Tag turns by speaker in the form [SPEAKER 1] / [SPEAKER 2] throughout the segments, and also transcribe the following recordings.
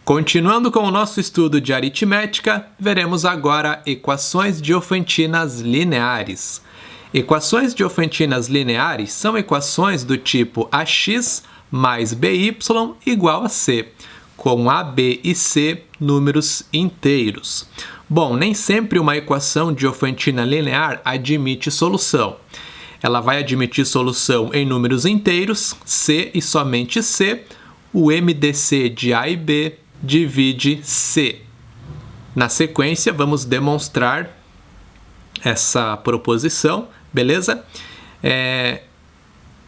[SPEAKER 1] Continuando com o nosso estudo de aritmética, veremos agora equações diofantinas lineares. Equações diofantinas lineares são equações do tipo ax mais by igual a c, com a, b e c números inteiros. Bom, nem sempre uma equação diofantina linear admite solução. Ela vai admitir solução em números inteiros, c e somente c. O MDC de a e b divide c. Na sequência, vamos demonstrar essa proposição, beleza?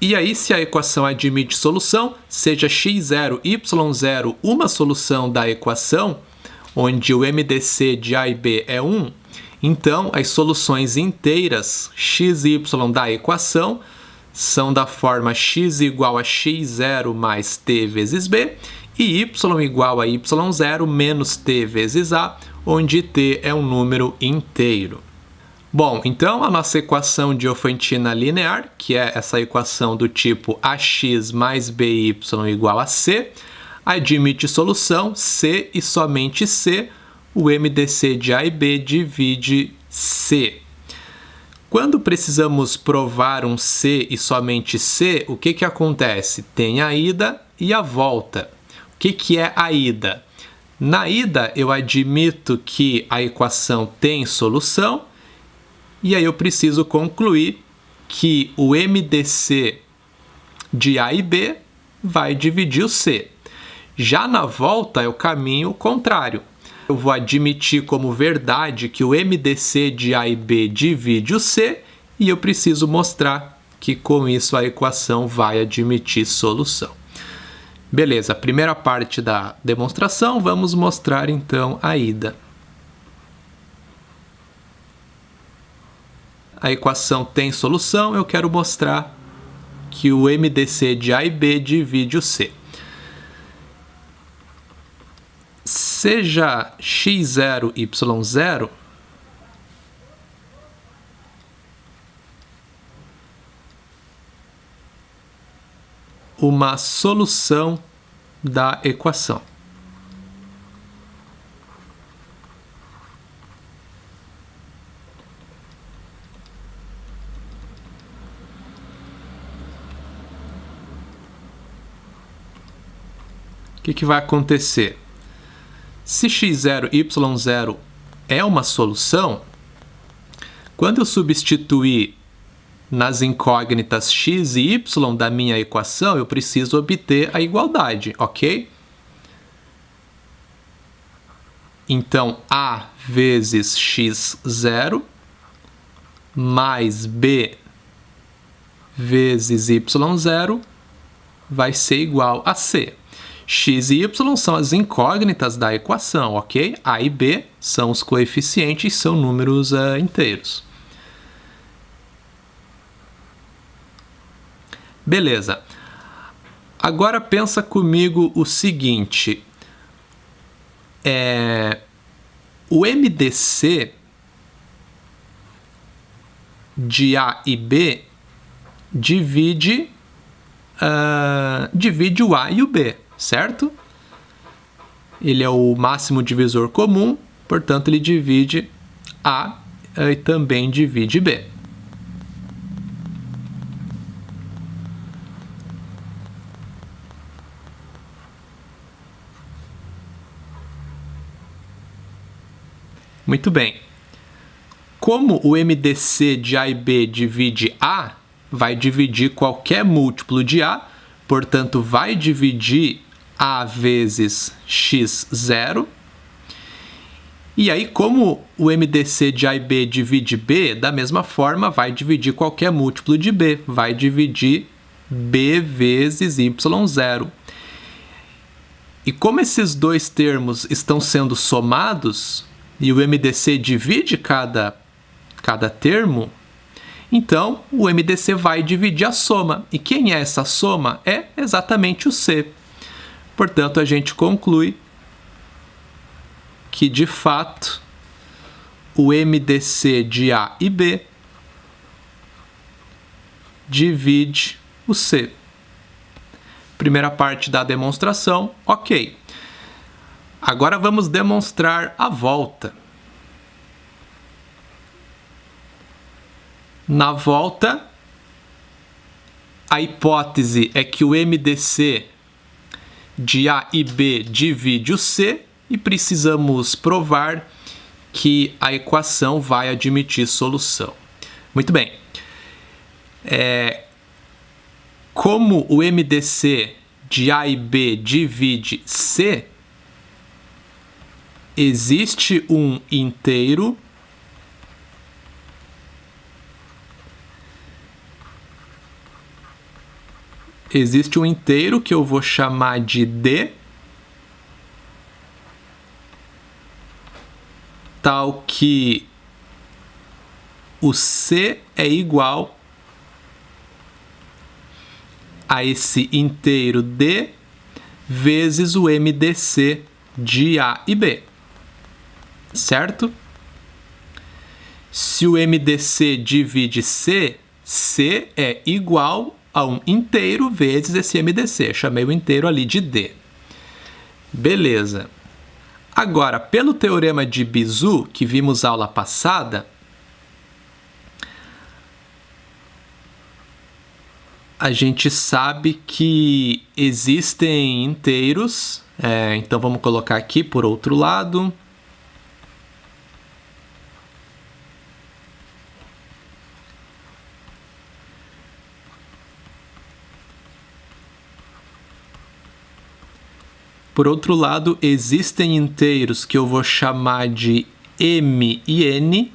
[SPEAKER 1] E aí, se a equação admite solução, seja x0, y0 uma solução da equação, onde o MDC de a e b é 1, então as soluções inteiras x e y da equação são da forma x igual a x0 mais t vezes b e y igual a y0 menos t vezes a, onde t é um número inteiro. Bom, então a nossa equação diofantina linear, que é essa equação do tipo ax mais by igual a c, admite solução c e somente c, o MDC de a e b divide c. Quando precisamos provar um c e somente c, o que acontece? Tem a ida e a volta. O que é a ida? Na ida, eu admito que a equação tem solução, e aí eu preciso concluir que o MDC de a e b vai dividir o c. Já na volta é o caminho contrário. Eu vou admitir como verdade que o MDC de a e b divide o c e eu preciso mostrar que com isso a equação vai admitir solução. Beleza, primeira parte da demonstração, vamos mostrar então a ida. A equação tem solução, eu quero mostrar que o MDC de a e b divide o c. Seja x0, y0, uma solução da equação. O que vai acontecer? Se x0, y0 é uma solução, quando eu substituir nas incógnitas x e y da minha equação, eu preciso obter a igualdade, ok? Então, a vezes x0 mais b vezes y0 vai ser igual a c. X e y são as incógnitas da equação, ok? A e b são os coeficientes, são números inteiros. Beleza. Agora pensa comigo o seguinte. O MDC de a e b divide o a e o b, certo? Ele é o máximo divisor comum, portanto ele divide a e também divide b. Muito bem. Como o MDC de a e b divide a, vai dividir qualquer múltiplo de a, portanto vai dividir a vezes x0. E aí, como o MDC de a e b divide b, da mesma forma vai dividir qualquer múltiplo de b, vai dividir b vezes y0. E como esses dois termos estão sendo somados, e o MDC divide cada termo, então o MDC vai dividir a soma. E quem é essa soma? É exatamente o c. Portanto, a gente conclui que, de fato, o MDC de a e b divide o c. Primeira parte da demonstração, ok. Agora vamos demonstrar a volta. Na volta, a hipótese é que o MDC de A e B divide o C e precisamos provar que a equação vai admitir solução. Muito bem. Como o MDC de A e B divide C, existe um inteiro que eu vou chamar de D, tal que o C é igual a esse inteiro D vezes o MDC de A e B, certo? Se o MDC divide C, C é igual a um inteiro vezes esse MDC. Chamei o inteiro ali de D. Beleza. Agora, pelo teorema de Bezout, que vimos aula passada, a gente sabe que existem inteiros. Então, vamos colocar aqui por outro lado. Por outro lado, existem inteiros que eu vou chamar de M e N.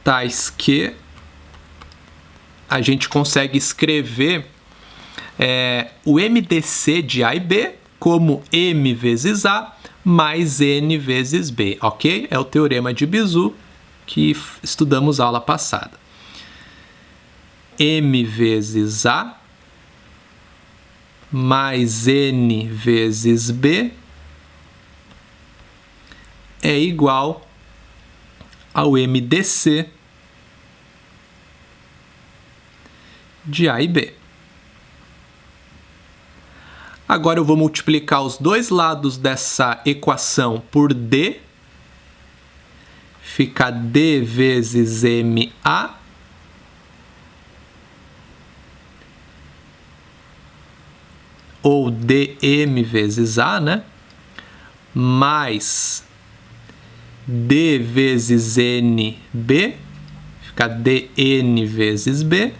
[SPEAKER 1] Tais que a gente consegue escrever o MDC de A e B como M vezes A mais N vezes B, ok? É o teorema de Bezout que estudamos aula passada. M vezes A mais N vezes B é igual ao MDC de A e B. Agora eu vou multiplicar os dois lados dessa equação por D. Fica D vezes MA ou dm vezes A, né? Mais D vezes NB, fica dn vezes B,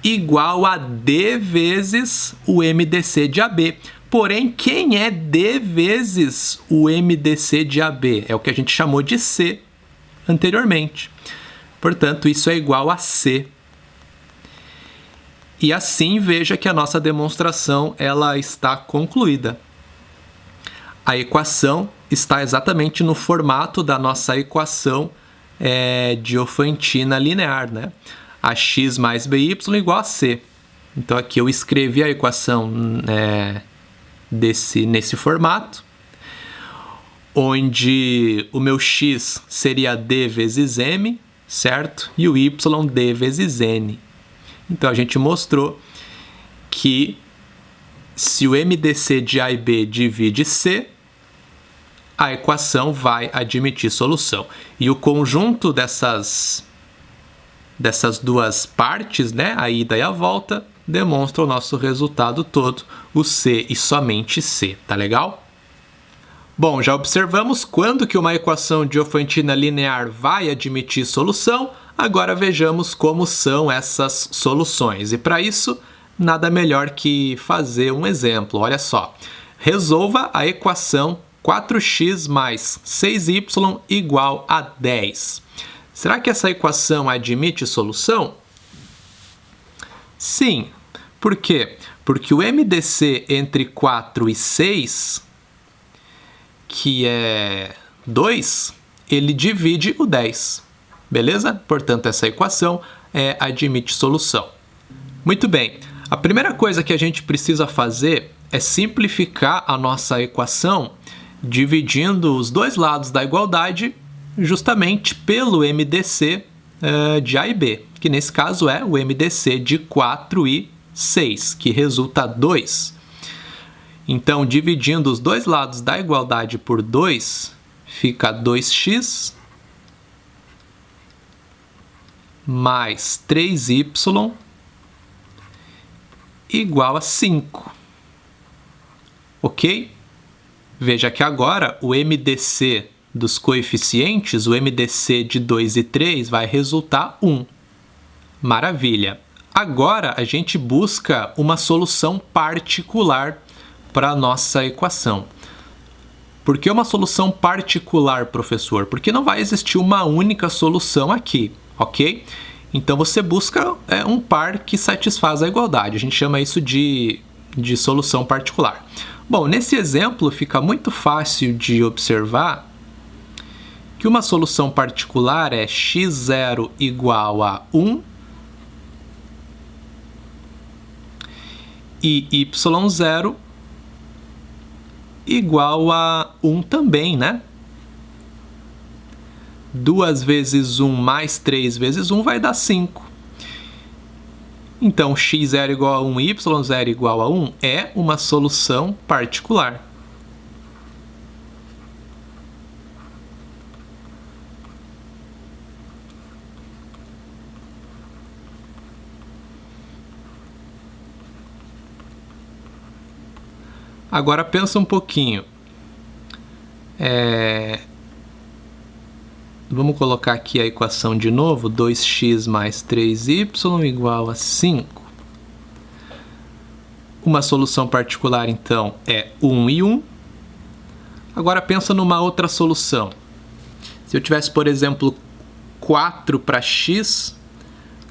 [SPEAKER 1] igual a D vezes o MDC de AB. Porém, quem é D vezes o MDC de AB? É o que a gente chamou de C anteriormente. Portanto, isso é igual a C. E assim, veja que a nossa demonstração ela está concluída. A equação está exatamente no formato da nossa equação diofantina linear, né? Ax mais by igual a C. Então, aqui eu escrevi a equação nesse formato, onde o meu x seria D vezes M, certo? E o y D vezes N. Então, a gente mostrou que se o MDC de A e B divide C, a equação vai admitir solução. E o conjunto dessas duas partes, né, a ida e a volta, demonstra o nosso resultado todo, o C e somente C, tá legal? Bom, já observamos quando que uma equação diofantina linear vai admitir solução, agora vejamos como são essas soluções. E para isso, nada melhor que fazer um exemplo, olha só. Resolva a equação 4x mais 6y igual a 10. Será que essa equação admite solução? Sim. Por quê? Porque o MDC entre 4 e 6, que é 2, ele divide o 10. Beleza? Portanto, essa equação admite solução. Muito bem. A primeira coisa que a gente precisa fazer é simplificar a nossa equação dividindo os dois lados da igualdade justamente pelo MDC de A e B, que nesse caso é o MDC de 4 e 6, que resulta 2. Então, dividindo os dois lados da igualdade por 2, fica 2x mais 3y igual a 5. Ok? Veja que agora o MDC dos coeficientes, o MDC de 2 e 3, vai resultar 1. Maravilha! Agora a gente busca uma solução particular para a nossa equação. Por que uma solução particular, professor? Porque não vai existir uma única solução aqui, ok? Então você busca um par que satisfaz a igualdade. A gente chama isso de solução particular. Bom, nesse exemplo fica muito fácil de observar que uma solução particular é x0 igual a 1 e y0 igual a 1 também, né? 2 vezes 1 mais 3 vezes 1 vai dar 5. Então, x0 igual a 1 e y0 igual a 1 é uma solução particular. Agora pensa um pouquinho. Vamos colocar aqui a equação de novo. 2x mais 3y igual a 5. Uma solução particular, então, é 1 e 1. Agora pensa numa outra solução. Se eu tivesse, por exemplo, 4 para x,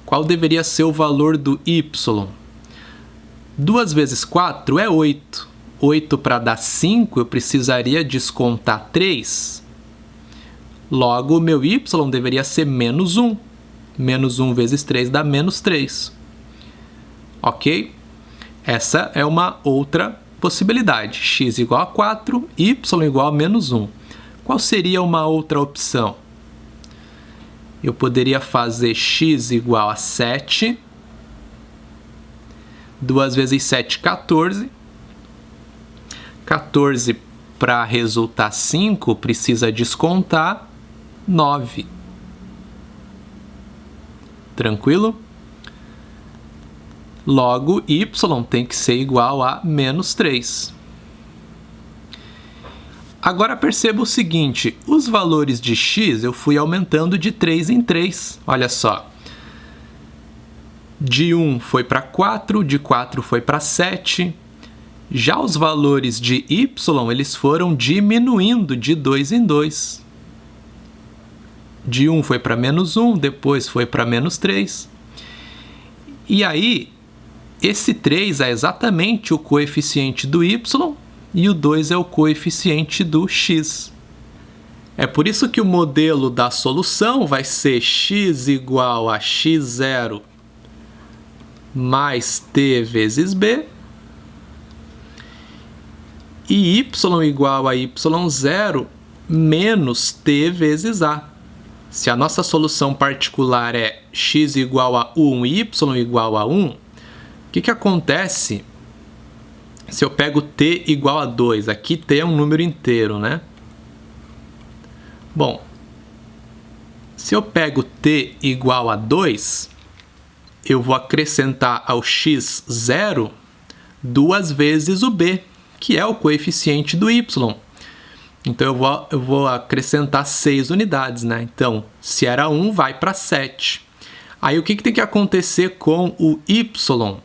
[SPEAKER 1] qual deveria ser o valor do y? 2 vezes 4 é 8. 8 para dar 5, eu precisaria descontar 3. Logo, o meu y deveria ser menos 1. Menos 1 vezes 3 dá menos 3. Ok? Essa é uma outra possibilidade. X igual a 4, y igual a menos 1. Qual seria uma outra opção? Eu poderia fazer x igual a 7. 2 vezes 7, 14. 14 para resultar 5 precisa descontar 9. Tranquilo? Logo, y tem que ser igual a menos 3. Agora perceba o seguinte, os valores de x eu fui aumentando de 3 em 3. Olha só. De 1 foi para 4, de 4 foi para 7. Já os valores de y, eles foram diminuindo de 2 em 2. De 1 foi para menos 1, depois foi para menos 3. E aí, esse 3 é exatamente o coeficiente do y e o 2 é o coeficiente do x. É por isso que o modelo da solução vai ser x igual a x0 mais t vezes b. E y igual a y0 menos t vezes a. Se a nossa solução particular é x igual a 1 e y igual a 1, o que acontece se eu pego t igual a 2? Aqui t é um número inteiro, né? Bom, se eu pego t igual a 2, eu vou acrescentar ao x0 2 vezes o b, que é o coeficiente do y. Então, eu vou acrescentar 6 unidades, né? Então, se era 1, vai para 7. Aí, o que tem que acontecer com o y?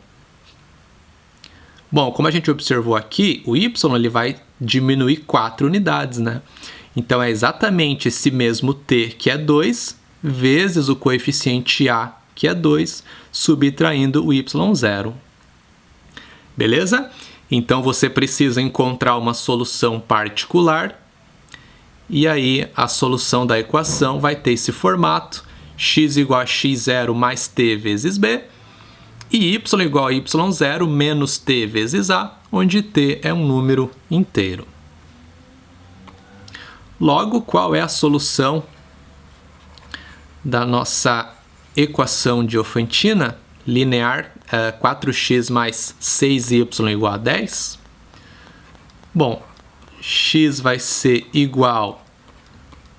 [SPEAKER 1] Bom, como a gente observou aqui, o y ele vai diminuir 4 unidades, né? Então, é exatamente esse mesmo t, que é 2, vezes o coeficiente a, que é 2, subtraindo o y0. Beleza? Então, você precisa encontrar uma solução particular e aí a solução da equação vai ter esse formato, x igual a x0 mais t vezes b e y igual a y0 menos t vezes a, onde t é um número inteiro. Logo, qual é a solução da nossa equação diofantina linear, 4x mais 6y igual a 10. Bom, x vai ser igual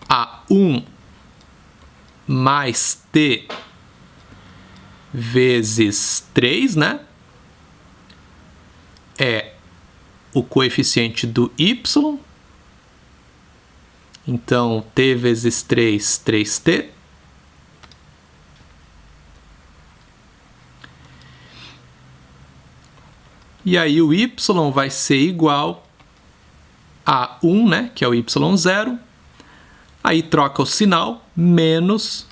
[SPEAKER 1] a 1 mais t vezes 3, né? É o coeficiente do y. Então, t vezes 3, 3t. E aí o y vai ser igual a 1, né, que é o y0. Aí troca o sinal, menos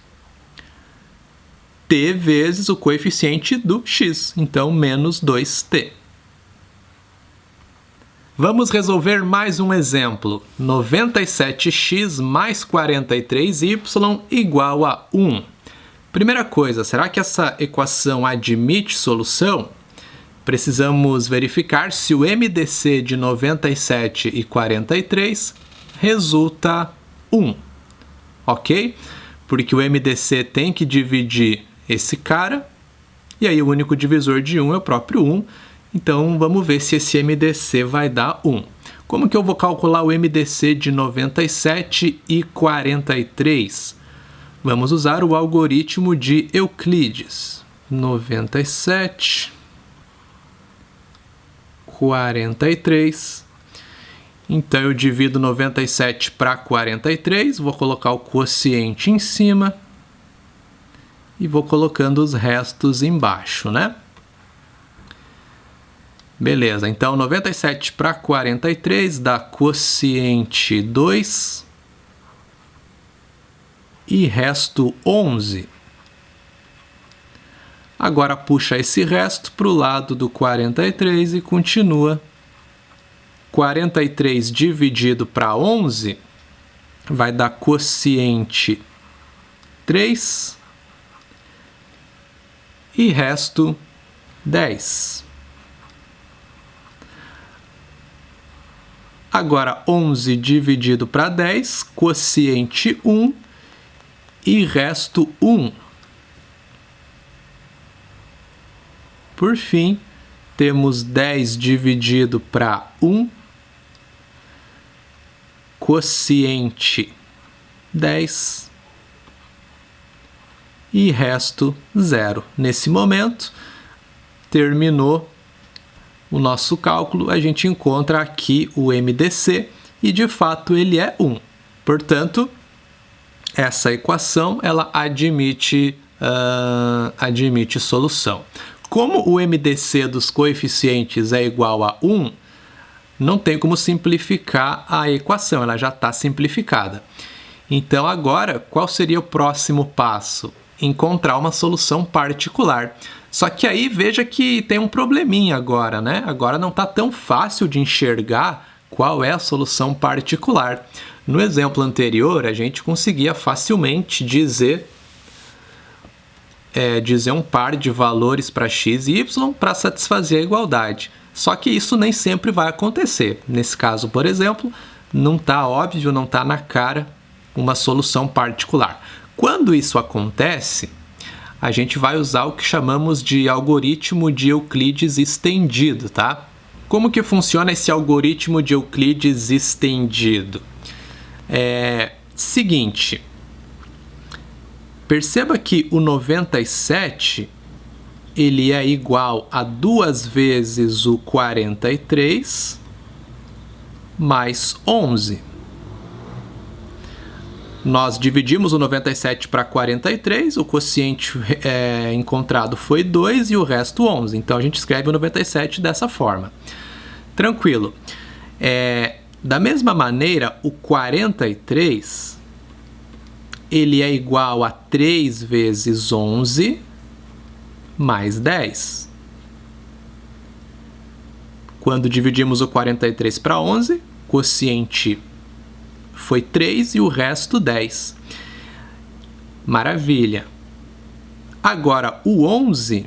[SPEAKER 1] t vezes o coeficiente do x. Então, menos 2t. Vamos resolver mais um exemplo. 97x mais 43y igual a 1. Primeira coisa, será que essa equação admite solução? Precisamos verificar se o MDC de 97 e 43 resulta 1, ok? Porque o MDC tem que dividir esse cara, e aí o único divisor de 1 é o próprio 1, então vamos ver se esse MDC vai dar 1. Como que eu vou calcular o MDC de 97 e 43? Vamos usar o algoritmo de Euclides. 97... 43. Então, eu divido 97 para 43, vou colocar o quociente em cima e vou colocando os restos embaixo, né? Beleza, então 97 para 43 dá quociente 2 e resto 11. Agora puxa esse resto para o lado do 43 e continua. 43 dividido para 11 vai dar quociente 3 e resto 10. Agora 11 dividido para 10, quociente 1 e resto 1. Por fim, temos 10 dividido para 1, quociente 10 e resto 0. Nesse momento, terminou o nosso cálculo, a gente encontra aqui o MDC e, de fato, ele é 1. Portanto, essa equação ela admite solução. Como o MDC dos coeficientes é igual a 1, não tem como simplificar a equação, ela já está simplificada. Então, agora, qual seria o próximo passo? Encontrar uma solução particular. Só que aí, veja que tem um probleminha agora, né? Agora não está tão fácil de enxergar qual é a solução particular. No exemplo anterior, a gente conseguia facilmente dizer um par de valores para x e y para satisfazer a igualdade. Só que isso nem sempre vai acontecer. Nesse caso, por exemplo, não está óbvio, não está na cara uma solução particular. Quando isso acontece, a gente vai usar o que chamamos de algoritmo de Euclides estendido, tá? Como que funciona esse algoritmo de Euclides estendido? Seguinte... Perceba que o 97 ele é igual a 2 vezes o 43 mais 11. Nós dividimos o 97 para 43, o quociente encontrado foi 2 e o resto 11. Então, a gente escreve o 97 dessa forma. Tranquilo. Da mesma maneira, o 43... ele é igual a 3 vezes 11 mais 10. Quando dividimos o 43 para 11, quociente foi 3 e o resto 10. Maravilha. Agora, o 11,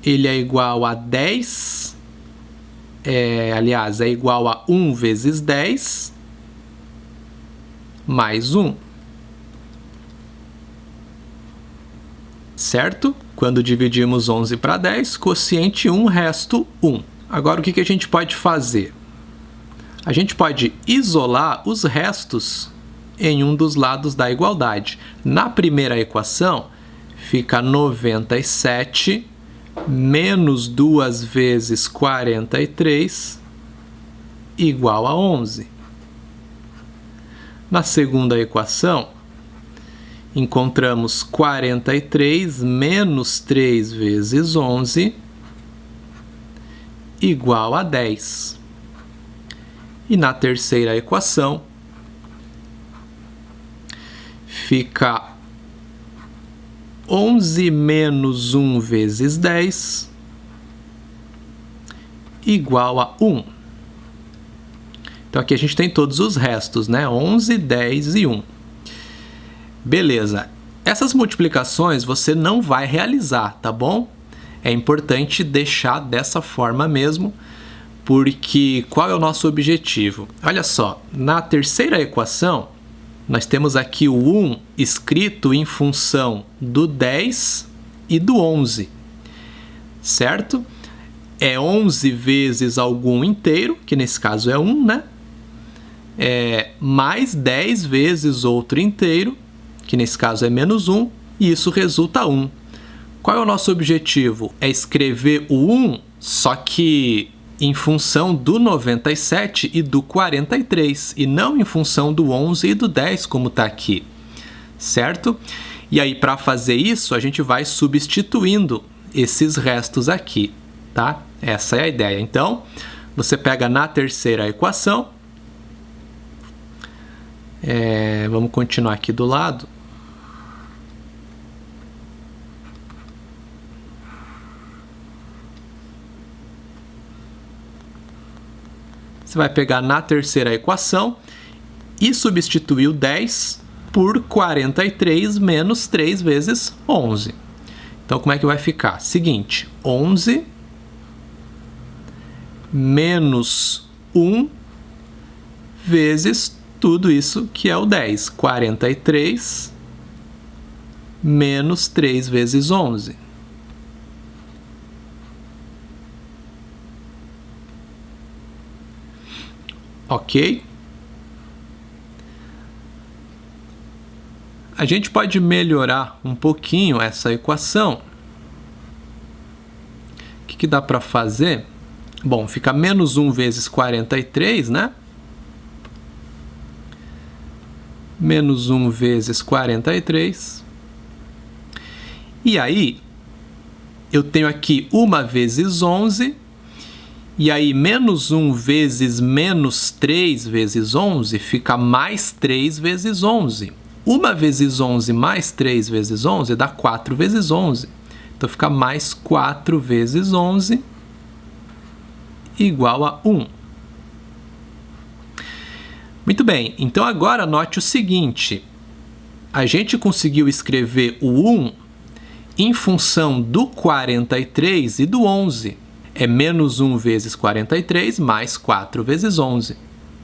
[SPEAKER 1] ele é igual a 10, aliás, é igual a 1 vezes 10 mais 1. certo? Quando dividimos 11 para 10, quociente 1, resto 1. Agora, o que a gente pode fazer? A gente pode isolar os restos em um dos lados da igualdade. Na primeira equação, fica 97 menos 2 vezes 43 igual a 11. Na segunda equação, encontramos 43 menos 3 vezes 11 igual a 10. E na terceira equação, fica 11 menos 1 vezes 10 igual a 1. Então, aqui a gente tem todos os restos, né? 11, 10 e 1. Beleza. Essas multiplicações você não vai realizar, tá bom? É importante deixar dessa forma mesmo, porque qual é o nosso objetivo? Olha só, na terceira equação, nós temos aqui o 1 escrito em função do 10 e do 11, certo? É 11 vezes algum inteiro, que nesse caso é 1, né? Mais 10 vezes outro inteiro, que nesse caso é menos 1, e isso resulta 1. Qual é o nosso objetivo? É escrever o 1, só que em função do 97 e do 43, e não em função do 11 e do 10, como está aqui, certo? E aí, para fazer isso, a gente vai substituindo esses restos aqui, tá? Essa é a ideia. Então, você pega na terceira equação, vamos continuar aqui do lado. Você vai pegar na terceira equação e substituir o 10 por 43 menos 3 vezes 11. Então, como é que vai ficar? Seguinte, 11 menos 1 vezes tudo isso que é o 10. 43 menos 3 vezes 11. Ok? A gente pode melhorar um pouquinho essa equação. O que dá para fazer? Bom, fica menos 1 vezes 43, né? Menos 1 vezes 43. E aí, eu tenho aqui 1 vezes 11. E aí, menos 1 vezes menos 3 vezes 11 fica mais 3 vezes 11. 1 vezes 11 mais 3 vezes 11 dá 4 vezes 11. Então, fica mais 4 vezes 11 igual a 1. Muito bem, então agora note o seguinte. A gente conseguiu escrever o 1 em função do 43 e do 11. É menos 1 vezes 43 mais 4 vezes 11.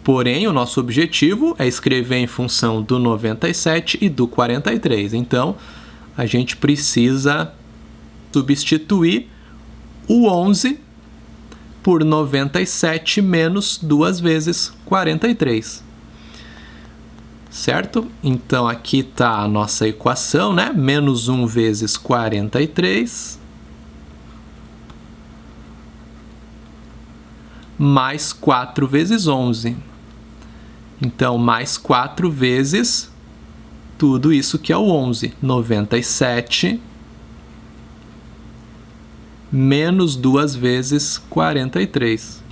[SPEAKER 1] Porém, o nosso objetivo é escrever em função do 97 e do 43. Então, a gente precisa substituir o 11 por 97 menos 2 vezes 43. Certo? Então, aqui está a nossa equação, né? Menos 1 vezes 43... mais 4 vezes 11. Então, mais 4 vezes tudo isso que é o 11. 97 menos 2 vezes 43.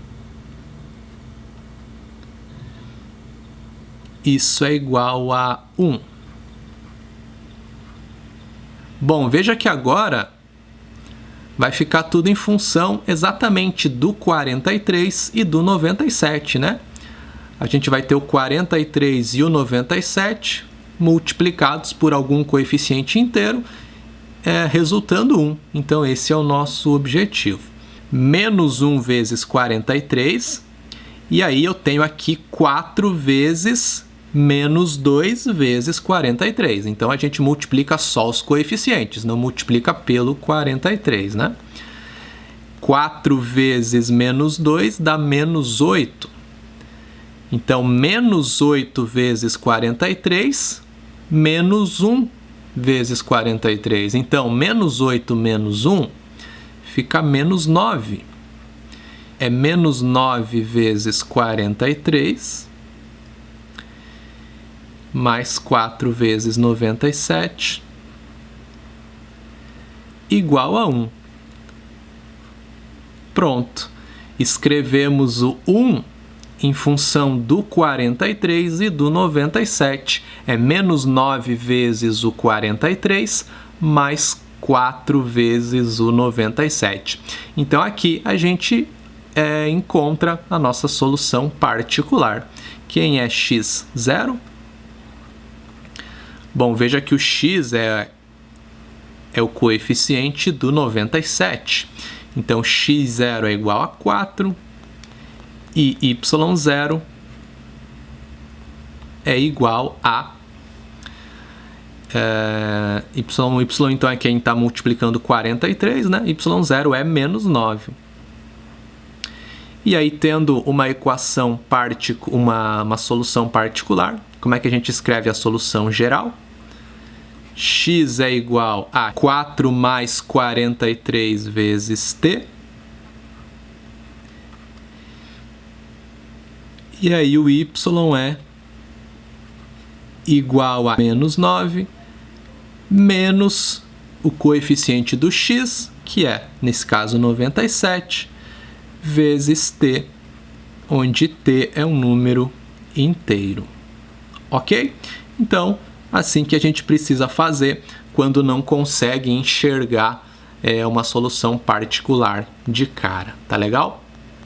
[SPEAKER 1] Isso é igual a 1. Bom, veja que agora vai ficar tudo em função exatamente do 43 e do 97, né? A gente vai ter o 43 e o 97 multiplicados por algum coeficiente inteiro, resultando 1. Então, esse é o nosso objetivo. Menos 1 vezes 43, e aí eu tenho aqui 4 vezes menos 2 vezes 43. Então, a gente multiplica só os coeficientes, não multiplica pelo 43, né? 4 vezes menos 2 dá menos 8. Então, menos 8 vezes 43, menos 1 vezes 43. Então, menos 8 menos 1 fica menos 9. É menos 9 vezes 43, mais 4 vezes 97, igual a 1. Pronto. Escrevemos o 1 em função do 43 e do 97. É menos 9 vezes o 43, mais 4 vezes o 97. Então, aqui a gente encontra a nossa solução particular. Quem é x, 0? Bom, veja que o x é o coeficiente do 97. Então, x0 é igual a 4 e y0 é igual a... y, então, é quem está multiplicando 43, né? y0 é menos 9. E aí, tendo uma equação uma solução particular, como é que a gente escreve a solução geral? X é igual a 4 mais 43 vezes t. E aí o y é igual a menos 9 menos o coeficiente do x, que é, nesse caso, 97, vezes t, onde t é um número inteiro. Ok? Então, assim que a gente precisa fazer quando não consegue enxergar uma solução particular de cara. Tá legal?